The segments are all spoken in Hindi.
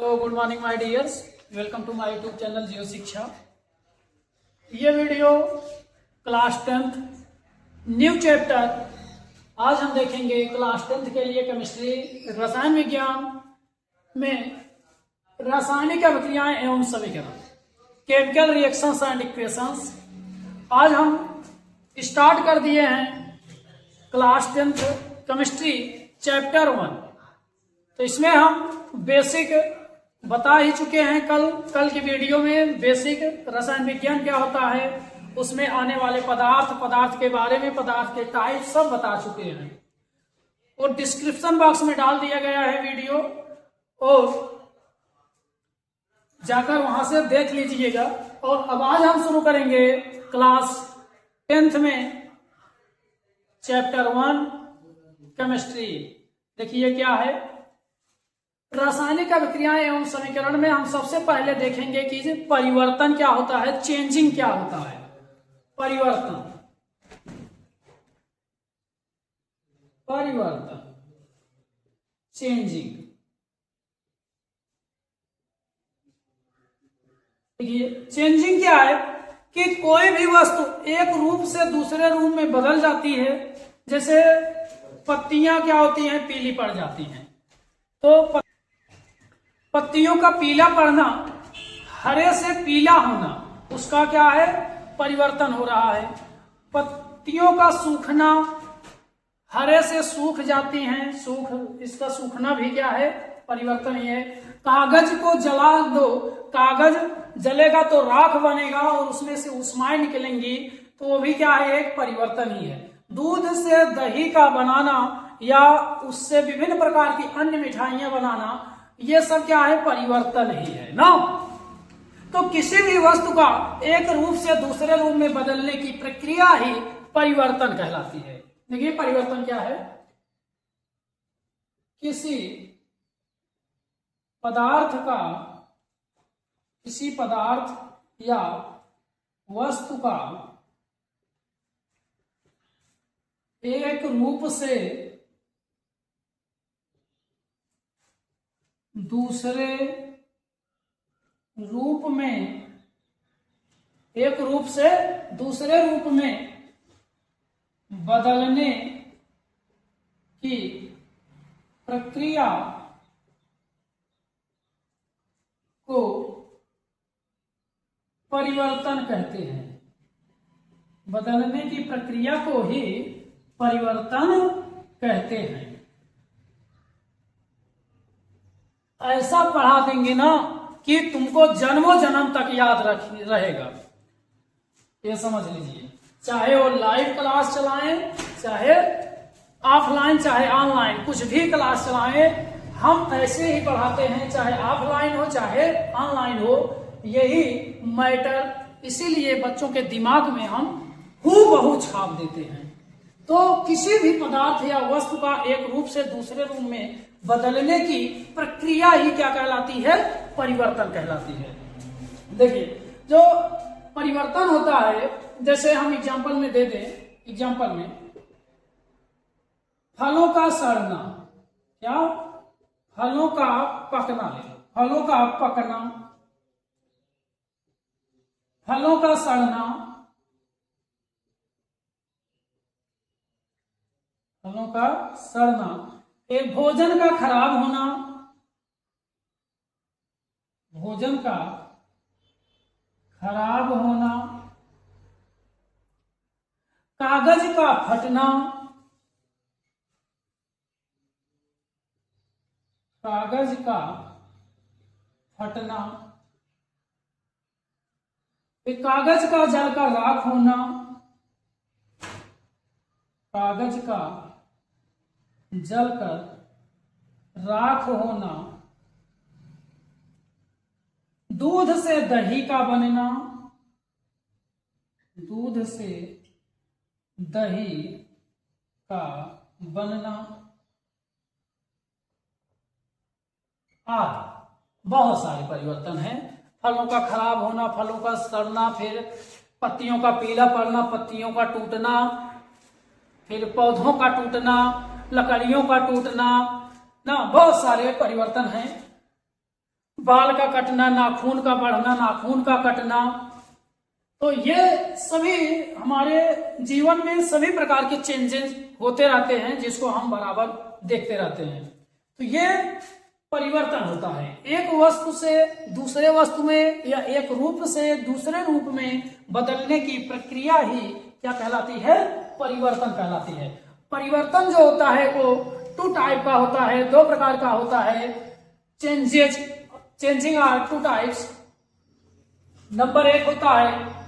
तो good morning my dears, welcome to my YouTube channel Jio Shiksha. ये video class 10th new chapter आज हम देखेंगे। क्लास 10th के लिए केमिस्ट्री रसायन विज्ञान में रासायनिक अभिक्रियाएं एवं समीकरण, केमिकल रिएक्शंस एंड इक्वेशंस। आज हम स्टार्ट कर दिए हैं क्लास 10th केमिस्ट्री चैप्टर 1। तो इसमें हम बेसिक बता ही चुके हैं कल की वीडियो में। बेसिक रसायन विज्ञान क्या होता है, उसमें आने वाले पदार्थ के बारे में, पदार्थ के टाइप सब बता चुके हैं और डिस्क्रिप्शन बॉक्स में डाल दिया गया है वीडियो, और जाकर वहां से देख लीजिएगा। और अब आज हम शुरू करेंगे क्लास 10th में चैप्टर 1 केमिस्ट्री। देखिए क्या है, रासायनिक अभिक्रियाएं एवं समीकरण में हम सबसे पहले देखेंगे कि परिवर्तन क्या होता है, चेंजिंग क्या होता है। परिवर्तन चेंजिंग। देखिए चेंजिंग क्या है कि कोई भी वस्तु एक रूप से दूसरे रूप में बदल जाती है। जैसे पत्तियां क्या होती हैं, पीली पड़ जाती हैं। तो पत्तियों का पीला पड़ना, हरे से पीला होना, उसका क्या है, परिवर्तन हो रहा है। पत्तियों का सूखना, हरे से सूख जाती हैं, इसका सूखना भी क्या है, परिवर्तन ही है। कागज को जला दो, कागज जलेगा तो राख बनेगा और उसमें से ऊष्माएं निकलेंगी, तो वो भी क्या है, एक परिवर्तन ही है। दूध से दही का बनाना या उससे विभिन्न प्रकार की अन्य मिठाइयां बनाना, ये सब क्या है, परिवर्तन ही है ना। तो किसी भी वस्तु का एक रूप से दूसरे रूप में बदलने की प्रक्रिया ही परिवर्तन कहलाती है। देखिए परिवर्तन क्या है, किसी पदार्थ या वस्तु का एक रूप से दूसरे रूप में, एक रूप से दूसरे रूप में बदलने की प्रक्रिया को परिवर्तन कहते हैं। बदलने की प्रक्रिया को ही परिवर्तन कहते हैं। ऐसा पढ़ा देंगे ना कि तुमको जन्मों जन्म तक याद रहेगा, ये समझ लीजिए। चाहे वो लाइव क्लास चलाएं, चाहे ऑफलाइन, चाहे ऑनलाइन, कुछ भी क्लास चलाएं, हम ऐसे ही पढ़ाते हैं, चाहे ऑफलाइन हो चाहे ऑनलाइन हो। यही मैटर, इसीलिए बच्चों के दिमाग में हम हूबहू छाप देते हैं। तो किसी भी पदार्थ या वस्तु का एक रूप से दूसरे रूप में बदलने की प्रक्रिया ही क्या कहलाती है, परिवर्तन कहलाती है। देखिए जो परिवर्तन होता है, जैसे हम एग्जांपल में दे दें, एग्जांपल में फलों का सड़ना, क्या, फलों का पकना ले लो, फलों का पकना, फलों का सड़ना, फलों का सड़ना, एक भोजन का खराब होना, भोजन का खराब होना, कागज का फटना, कागज का फटना, एक कागज का जलकर राख होना, कागज का जलकर राख होना, दूध से दही का बनना, दूध से दही का बनना आदि बहुत सारे परिवर्तन हैं। फलों का खराब होना, फलों का सड़ना, फिर पत्तियों का पीला पड़ना, पत्तियों का टूटना, फिर पौधों का टूटना, लकड़ियों का टूटना, ना बहुत सारे परिवर्तन हैं। बाल का कटना, नाखून का बढ़ना, नाखून का कटना, तो ये सभी हमारे जीवन में सभी प्रकार के चेंजेस होते रहते हैं जिसको हम बराबर देखते रहते हैं। तो ये परिवर्तन होता है एक वस्तु से दूसरे वस्तु में या एक रूप से दूसरे रूप में बदलने की प्रक्रिया ही क्या कहलाती है? परिवर्तन कहलाती है। परिवर्तन जो होता है वो 2 टाइप का होता है, 2 प्रकार का होता है। Changing are 2 types. नंबर 1 होता है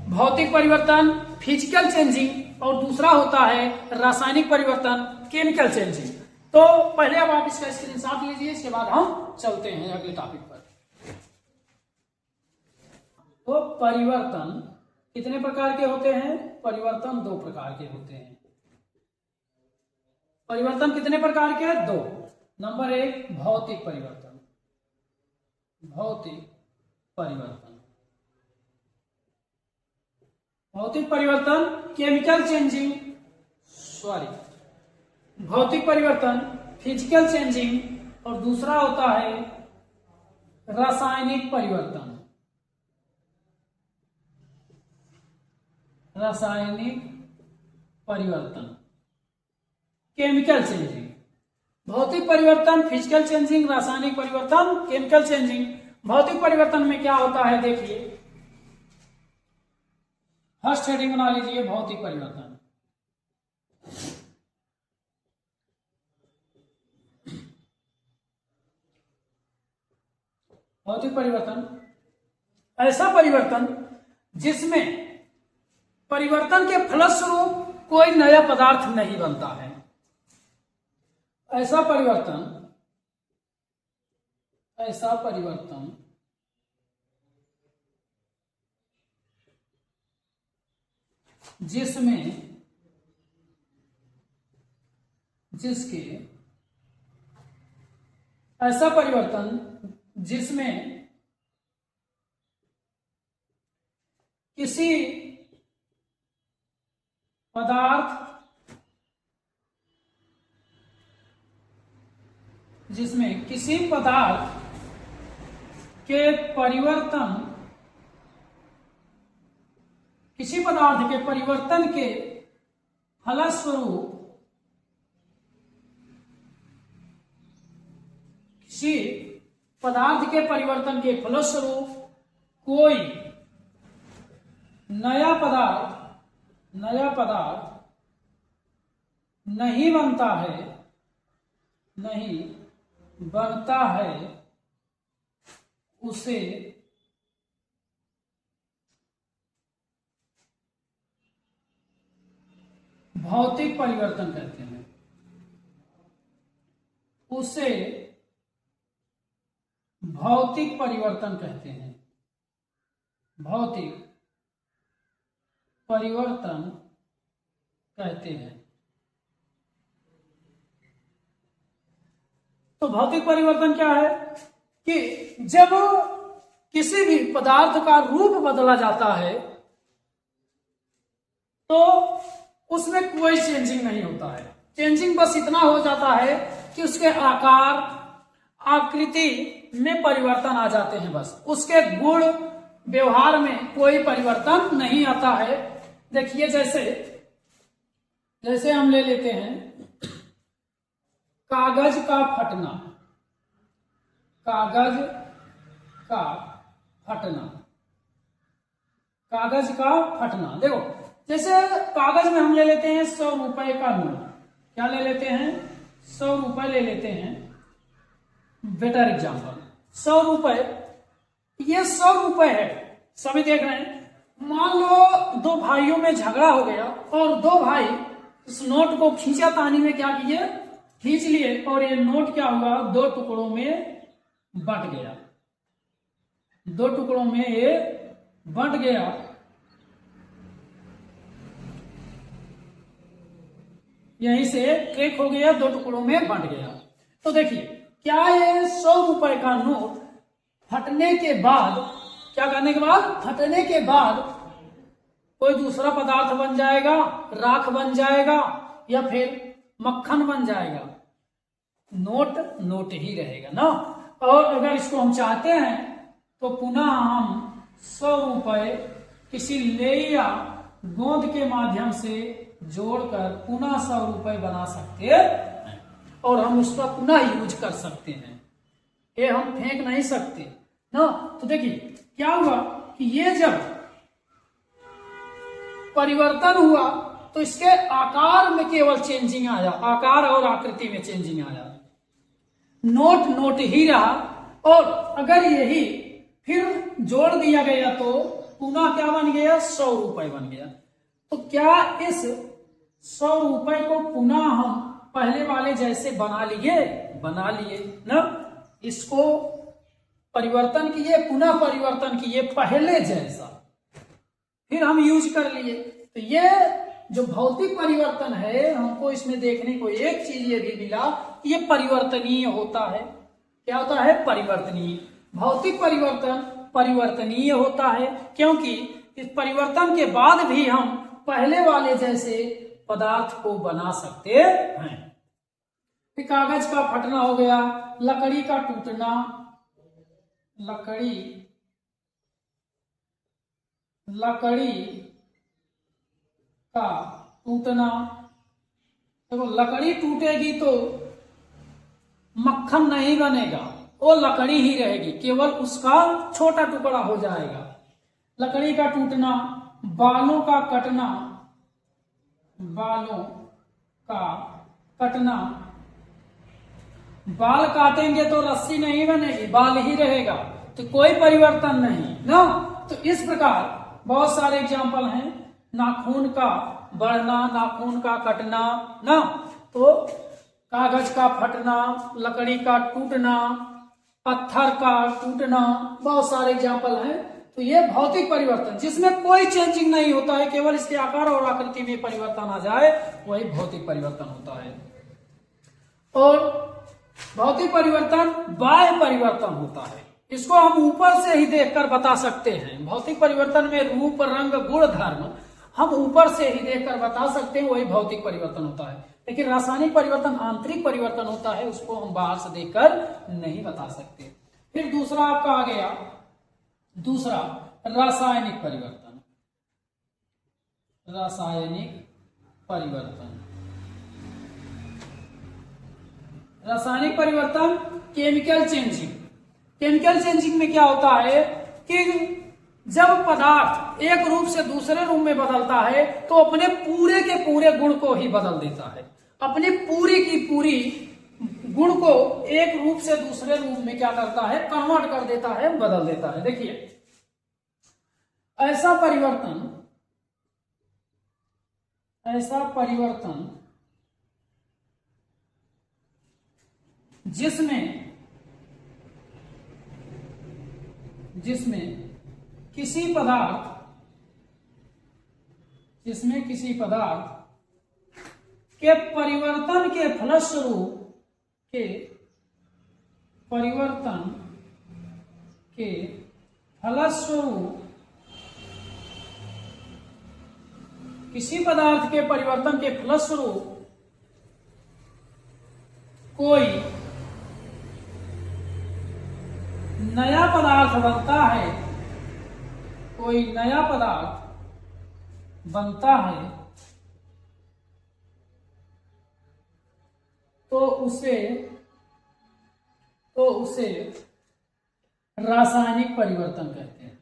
भौतिक परिवर्तन, फिजिकल चेंजिंग, और दूसरा होता है रासायनिक परिवर्तन, केमिकल चेंजिंग। तो पहले अब आप इसका स्क्रीनशॉट लीजिए, इसके बाद हम चलते हैं अगले टॉपिक पर। तो परिवर्तन कितने प्रकार के होते हैं? परिवर्तन 2 प्रकार के होते हैं। परिवर्तन कितने प्रकार के हैं? 2। नंबर 1 भौतिक परिवर्तन, भौतिक परिवर्तन, भौतिक परिवर्तन, केमिकल चेंजिंग, भौतिक परिवर्तन, फिजिकल चेंजिंग, और दूसरा होता है रासायनिक परिवर्तन, रासायनिक परिवर्तन, केमिकल चेंजिंग। भौतिक परिवर्तन, फिजिकल चेंजिंग, रासायनिक परिवर्तन, केमिकल चेंजिंग। भौतिक परिवर्तन में क्या होता है देखिए, फर्स्ट हेडिंग बना लीजिए भौतिक परिवर्तन। भौतिक परिवर्तन ऐसा परिवर्तन जिसमें परिवर्तन के फलस्वरूप कोई नया पदार्थ नहीं बनता है। ऐसा परिवर्तन, ऐसा परिवर्तन जिसमें, जिसके, ऐसा परिवर्तन जिसमें किसी पदार्थ, जिसमें किसी पदार्थ के परिवर्तन, किसी पदार्थ के परिवर्तन के फलस्वरूप किसी पदार्थ के परिवर्तन के फलस्वरूप कोई नया पदार्थ नहीं बनता है, नहीं बनता है, उसे भौतिक परिवर्तन कहते हैं। उसे भौतिक परिवर्तन कहते हैं। भौतिक परिवर्तन कहते हैं। तो भौतिक परिवर्तन क्या है कि जब किसी भी पदार्थ का रूप बदला जाता है तो उसमें कोई चेंजिंग नहीं होता है। चेंजिंग बस इतना हो जाता है कि उसके आकार, आकृति में परिवर्तन आ जाते हैं, बस उसके गुण व्यवहार में कोई परिवर्तन नहीं आता है। देखिए जैसे हम ले लेते हैं कागज का फटना, कागज का फटना, कागज का फटना। देखो जैसे कागज में हम ले लेते हैं 100 रुपए का नोट, क्या ले लेते हैं? 100 रुपए ले लेते हैं। बेटर एग्जाम्पल, 100 रुपए, ये 100 रुपए है, सभी देख रहे हैं। मान लो 2 भाइयों में झगड़ा हो गया और 2 भाई इस नोट को खींचा तानी में क्या किए? खींच लिए, और ये नोट क्या हुआ? 2 टुकड़ों में बंट गया, 2 टुकड़ों में ये बंट गया। यहीं से क्रेक हो गया, 2 टुकड़ों में बंट गया। तो देखिए क्या ये 100 रुपए का नोट फटने के बाद, क्या करने के बाद? फटने के बाद कोई दूसरा पदार्थ बन जाएगा, राख बन जाएगा, या फिर मक्खन बन जाएगा? नोट नोट ही रहेगा ना। और अगर इसको हम चाहते हैं तो पुनः हम 100 रुपए किसी ले या गोंद के माध्यम से जोड़कर पुनः 100 रुपए बना सकते हैं और हम उसका पुनः यूज कर सकते हैं। ये हम फेंक नहीं सकते ना। तो देखिए क्या हुआ कि ये जब परिवर्तन हुआ तो इसके आकार में केवल चेंजिंग आया, आकार और आकृति में चेंजिंग आया, नोट नोट ही रहा। और अगर यही फिर जोड़ दिया गया तो पुनः क्या बन गया, 100 रुपए बन गया। तो क्या इस 100 रुपए को पुनः हम पहले वाले जैसे बना लिए ना, इसको परिवर्तन किए, पुनः परिवर्तन किए पहले जैसा, फिर हम यूज कर लिए। तो ये जो भौतिक परिवर्तन है, हमको इसमें देखने को एक चीज ये भी मिला, ये परिवर्तनीय होता है। क्या होता है, परिवर्तनीय। भौतिक परिवर्तन परिवर्तनीय होता है क्योंकि इस परिवर्तन के बाद भी हम पहले वाले जैसे पदार्थ को बना सकते हैं। कागज का फटना हो गया, लकड़ी का टूटना, लकड़ी का टूटना। देखो लकड़ी टूटेगी तो मक्खन नहीं बनेगा, वो लकड़ी ही रहेगी, केवल उसका छोटा टुकड़ा हो जाएगा। लकड़ी का टूटना, बालों का कटना, बालों का कटना। बाल काटेंगे तो रस्सी नहीं बनेगी, बाल ही रहेगा, तो कोई परिवर्तन नहीं ना। तो इस प्रकार बहुत सारे एग्जाम्पल हैं, नाखून का बढ़ना, नाखून का कटना ना, तो कागज का फटना, लकड़ी का टूटना, पत्थर का टूटना, बहुत सारे एग्जाम्पल हैं। तो ये भौतिक परिवर्तन जिसमें कोई चेंजिंग नहीं होता है, केवल इसके आकार और आकृति में परिवर्तन आ जाए, वही भौतिक परिवर्तन होता है। और भौतिक परिवर्तन बाह्य परिवर्तन होता है, इसको हम ऊपर से ही देखकर बता सकते हैं। भौतिक परिवर्तन में रूप, रंग, गुण, धर्म हम ऊपर से ही देखकर बता सकते हैं, वही भौतिक परिवर्तन होता है। लेकिन रासायनिक परिवर्तन आंतरिक परिवर्तन होता है, उसको हम बाहर से देखकर नहीं बता सकते। फिर दूसरा आपका आ गया, दूसरा रासायनिक परिवर्तन। रासायनिक परिवर्तन, रासायनिक परिवर्तन केमिकल चेंजिंग। केमिकल चेंजिंग में क्या होता है कि जब पदार्थ एक रूप से दूसरे रूप में बदलता है तो अपने पूरे के पूरे गुण को ही बदल देता है, अपनी पूरी की पूरी गुण को एक रूप से दूसरे रूप में क्या करता है, कन्वर्ट कर देता है, बदल देता है। देखिए ऐसा परिवर्तन जिसमें किसी पदार्थ के परिवर्तन के फलस्वरूप किसी पदार्थ के परिवर्तन के फलस्वरूप कोई नया पदार्थ बनता है, कोई नया पदार्थ बनता है, तो उसे रासायनिक परिवर्तन कहते हैं।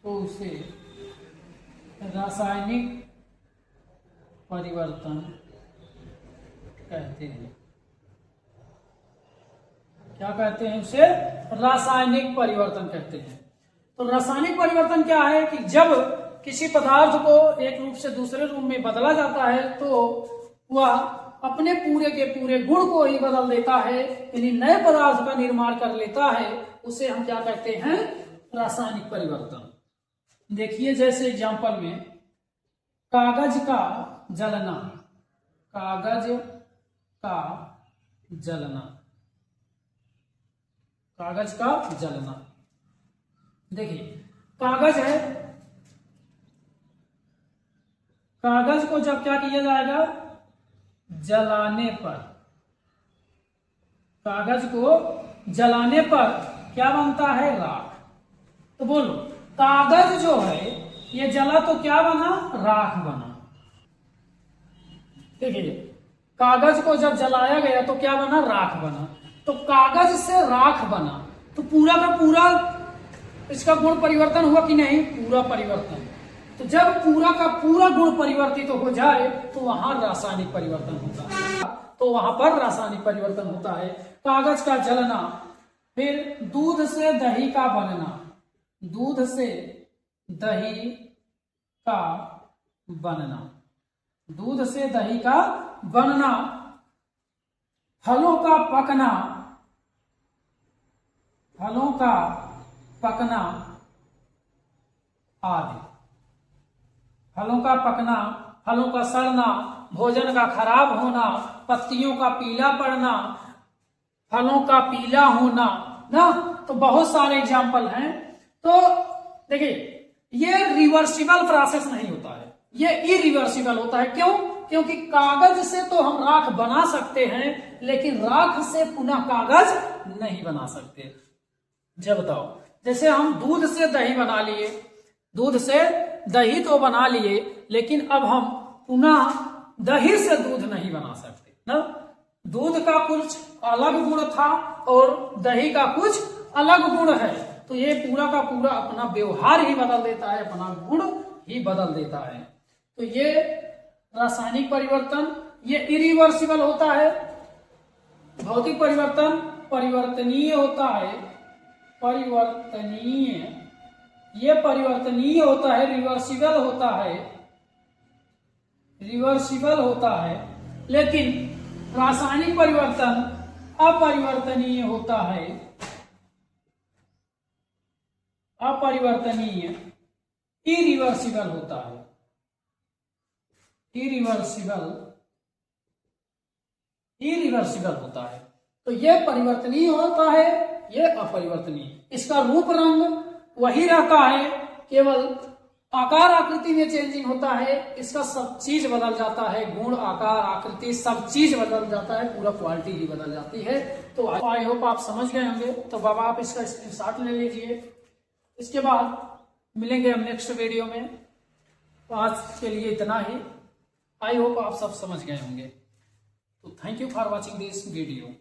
तो उसे रासायनिक परिवर्तन कहते हैं। क्या कहते हैं उसे? रासायनिक परिवर्तन कहते हैं। तो रासायनिक परिवर्तन क्या है कि जब किसी पदार्थ को एक रूप से दूसरे रूप में बदला जाता है तो वह अपने पूरे के पूरे गुण को ही बदल देता है, यानी नए पदार्थ का निर्माण कर लेता है। उसे हम क्या कहते हैं? रासायनिक परिवर्तन। देखिए जैसे एग्जांपल में कागज का जलना, कागज का जलना, कागज का जलना। देखिए कागज है, कागज को जब क्या किया जाएगा, जलाने पर कागज को जलाने पर क्या बनता है? राख। तो बोलो, कागज जो है ये जला तो क्या बना? राख बना। देखिए, कागज को जब जलाया गया तो क्या बना? राख बना। तो कागज से राख बना, तो पूरा का पूरा इसका गुण परिवर्तन हुआ कि नहीं? पूरा परिवर्तन। तो जब पूरा का पूरा गुण परिवर्तित तो हो जाए तो वहां रासायनिक परिवर्तन होता है, तो वहां पर रासायनिक परिवर्तन होता है। कागज का जलना, फिर दूध से दही का बनना, दूध से दही का बनना, दूध से दही का बनना, फलों का पकना, फलों का पकना आदि। फलों का पकना, फलों का सड़ना, भोजन का खराब होना, पत्तियों का पीला पड़ना, फलों का पीला होना ना, तो बहुत सारे एग्जाम्पल हैं। तो देखिए, ये रिवर्सिबल प्रोसेस नहीं होता है, ये इरिवर्सिबल होता है। क्यों? क्योंकि कागज से तो हम राख बना सकते हैं, लेकिन राख से पुनः कागज नहीं बना सकते। जब बताओ, जैसे हम दूध से दही बना लिए, दूध से दही तो बना लिए, लेकिन अब हम पुनः दही से दूध नहीं बना सकते ना। दूध का कुछ अलग गुण था और दही का कुछ अलग गुण है, तो ये पूरा का पूरा अपना व्यवहार ही बदल देता है, अपना गुण ही बदल देता है। तो ये रासायनिक परिवर्तन ये इरिवर्सिबल होता है। भौतिक परिवर्तन परिवर्तनीय होता है, परिवर्तनीय, ये परिवर्तनीय होता है, रिवर्सिबल होता है, रिवर्सिबल होता है। लेकिन रासायनिक परिवर्तन अपरिवर्तनीय होता है, अपरिवर्तनीय, इरिवर्सिबल होता है, इरिवर्सिबल, इरिवर्सिबल होता है। तो ये परिवर्तनीय होता है, ये अपरिवर्तनीय। इसका रूप रंग वही रहता है, केवल आकार आकृति में चेंजिंग होता है। इसका सब चीज बदल जाता है, गुण, आकार, आकृति सब चीज बदल जाता है, पूरा क्वालिटी ही बदल जाती है। तो आई होप आप समझ गए होंगे। तो बाबा आप इसका स्क्रीनशॉट ले लीजिए। इसके बाद मिलेंगे हम नेक्स्ट वीडियो में। तो आज के लिए इतना ही। आई होप आप सब समझ गए होंगे। तो thank you for watching this video.